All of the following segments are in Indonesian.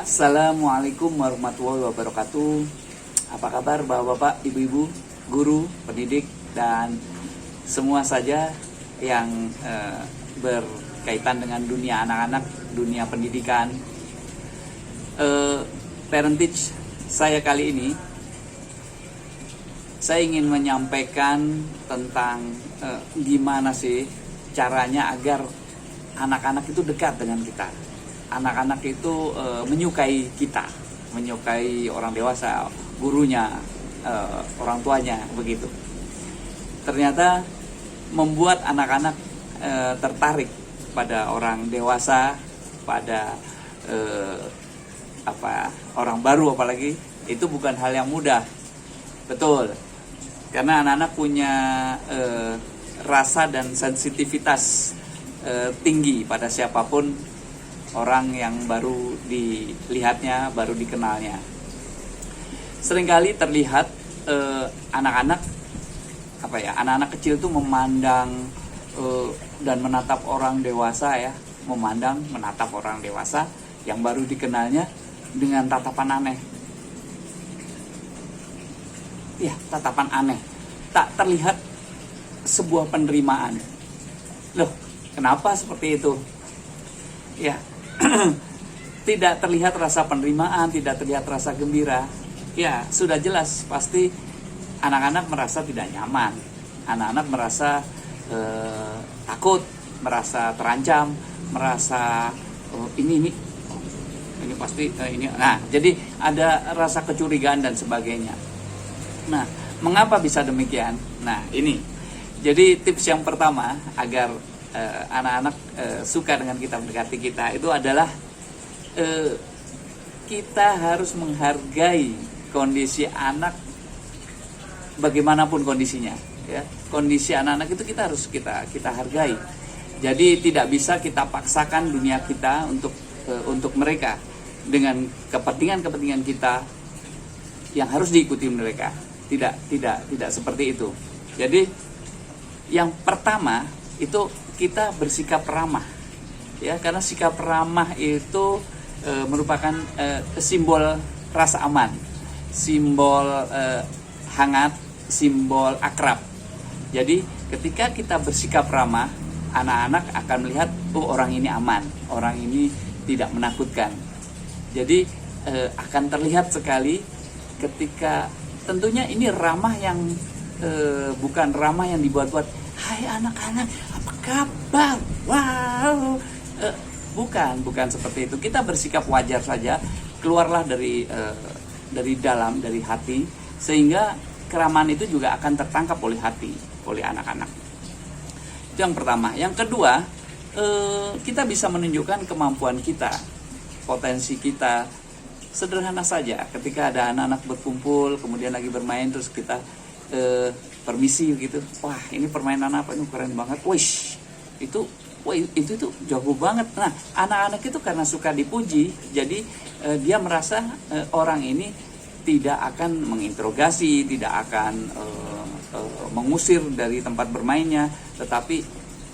Assalamualaikum warahmatullahi wabarakatuh. Apa kabar bapak-bapak, ibu-ibu, guru, pendidik, dan semua saja yang berkaitan dengan dunia anak-anak, dunia pendidikan. Parentage saya kali ini, saya ingin menyampaikan tentang gimana sih caranya agar anak-anak itu dekat dengan kita. Anak-anak itu menyukai kita, menyukai orang dewasa, gurunya, orang tuanya, begitu. Ternyata membuat anak-anak tertarik pada orang dewasa, pada orang baru apalagi, itu bukan hal yang mudah. Betul, karena anak-anak punya rasa dan sensitivitas tinggi pada siapapun orang yang baru dilihatnya, baru dikenalnya. Seringkali terlihat anak-anak anak-anak kecil itu memandang dan menatap orang dewasa ya, menatap orang dewasa yang baru dikenalnya dengan tatapan aneh. Ya, tatapan aneh. Tak terlihat sebuah penerimaan. Loh, kenapa seperti itu? Ya, tidak terlihat rasa penerimaan, tidak terlihat rasa gembira. Ya, sudah jelas pasti anak-anak merasa tidak nyaman. Anak-anak merasa takut, merasa terancam, merasa ini pasti ini. Nah, jadi ada rasa kecurigaan dan sebagainya. Nah, mengapa bisa demikian? Nah, ini. Jadi tips yang pertama agar anak-anak suka dengan kita, mendekati kita, itu adalah kita harus menghargai kondisi anak bagaimanapun kondisinya ya. Kondisi anak-anak itu kita harus kita hargai. Jadi tidak bisa kita paksakan dunia kita untuk mereka dengan kepentingan kita yang harus diikuti mereka. Tidak seperti itu. Jadi yang pertama itu kita bersikap ramah ya, karena sikap ramah itu merupakan simbol rasa aman, simbol hangat, simbol akrab. Jadi ketika kita bersikap ramah, anak-anak akan melihat orang ini aman, orang ini tidak menakutkan. Jadi akan terlihat sekali ketika, tentunya ini ramah yang bukan ramah yang dibuat-buat. Hai anak-anak, apa kabar? Wow, bukan seperti itu. Kita bersikap wajar saja, keluarlah dari dalam, dari hati, sehingga keramahan itu juga akan tertangkap oleh hati, oleh anak-anak. Itu yang pertama. Yang kedua, kita bisa menunjukkan kemampuan kita, potensi kita. Sederhana saja, ketika ada anak-anak berkumpul, kemudian lagi bermain, terus kita permisi gitu, wah ini permainan apa, ini keren banget, wish itu jago banget. Nah, anak-anak itu karena suka dipuji, jadi dia merasa orang ini tidak akan menginterogasi, tidak akan mengusir dari tempat bermainnya, tetapi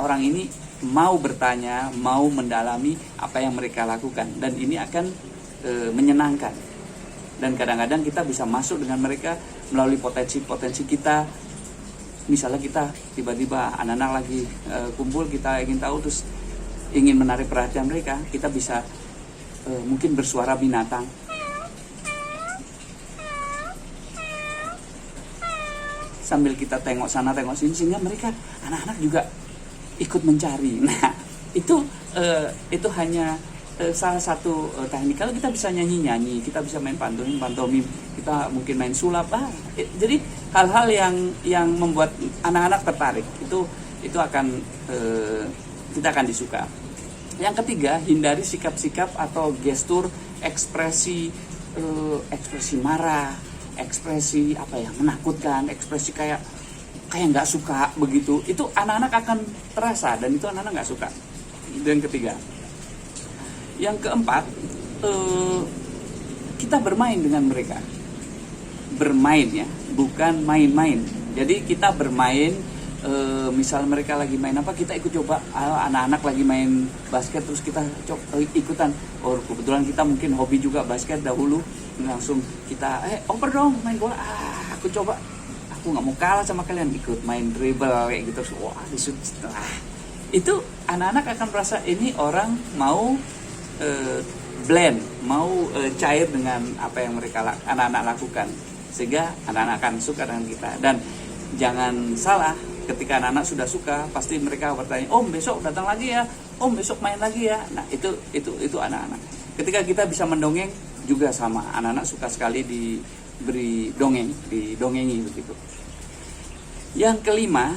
orang ini mau bertanya, mau mendalami apa yang mereka lakukan, dan ini akan menyenangkan. Dan kadang-kadang kita bisa masuk dengan mereka melalui potensi kita. Misalnya kita tiba-tiba anak-anak lagi kumpul, kita ingin tahu, terus ingin menarik perhatian mereka, kita bisa mungkin bersuara binatang. Sambil kita tengok sana, tengok sini, sehingga mereka, anak-anak juga ikut mencari. Nah, itu hanya salah satu teknik. Kalau kita bisa nyanyi-nyanyi, kita bisa main pantomim, kita mungkin main sulap. Jadi hal-hal yang membuat anak-anak tertarik itu akan kita akan disuka. Yang ketiga, hindari sikap-sikap atau gestur ekspresi marah, ekspresi menakutkan, ekspresi kayak nggak suka begitu. Itu anak-anak akan terasa, dan itu anak-anak nggak suka. Itu yang ketiga. Yang keempat, kita bermain dengan mereka. Bermain ya, bukan main-main. Jadi kita bermain misal mereka lagi main apa, kita ikut coba. Anak-anak lagi main basket terus kita ikutan. Kebetulan kita mungkin hobi juga basket dahulu, langsung kita oper dong main bola. Aku coba, aku nggak mau kalah sama kalian, ikut main dribble kayak gitu. Wah, itu anak-anak akan merasa ini orang mau blend, mau cair dengan apa yang anak-anak lakukan, sehingga anak-anak akan suka dengan kita. Dan jangan salah, ketika anak-anak sudah suka, pasti mereka bertanya, Om besok datang lagi ya, Om besok main lagi ya. Nah itu anak-anak. Ketika kita bisa mendongeng juga sama, anak-anak suka sekali diberi dongeng, didongengi begitu. Yang kelima,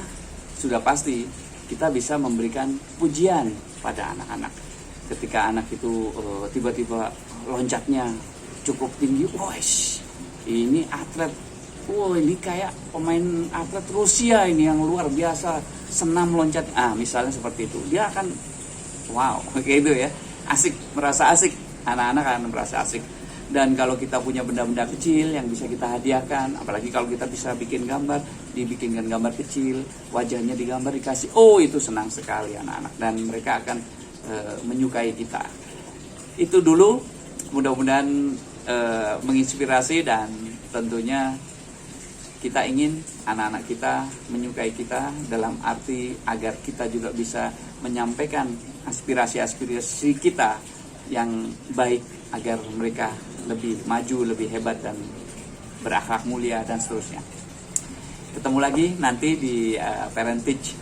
sudah pasti kita bisa memberikan pujian pada anak-anak. Ketika anak itu tiba-tiba loncatnya cukup tinggi, wosh, ini atlet, ini kayak pemain atlet Rusia ini yang luar biasa, senam loncat, misalnya seperti itu, dia akan wow, kayak itu ya, asik, merasa asik, anak-anak akan merasa asik. Dan kalau kita punya benda-benda kecil yang bisa kita hadiahkan, apalagi kalau kita bisa bikin gambar, dibikinkan gambar kecil, wajahnya digambar, dikasih, itu senang sekali anak-anak, dan mereka akan menyukai kita. Itu dulu, mudah-mudahan menginspirasi, dan tentunya kita ingin anak-anak kita menyukai kita dalam arti agar kita juga bisa menyampaikan aspirasi-aspirasi kita yang baik agar mereka lebih maju, lebih hebat, dan berakhlak mulia, dan seterusnya. Ketemu lagi nanti di Parentage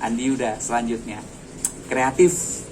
Andi udah selanjutnya. Kreatif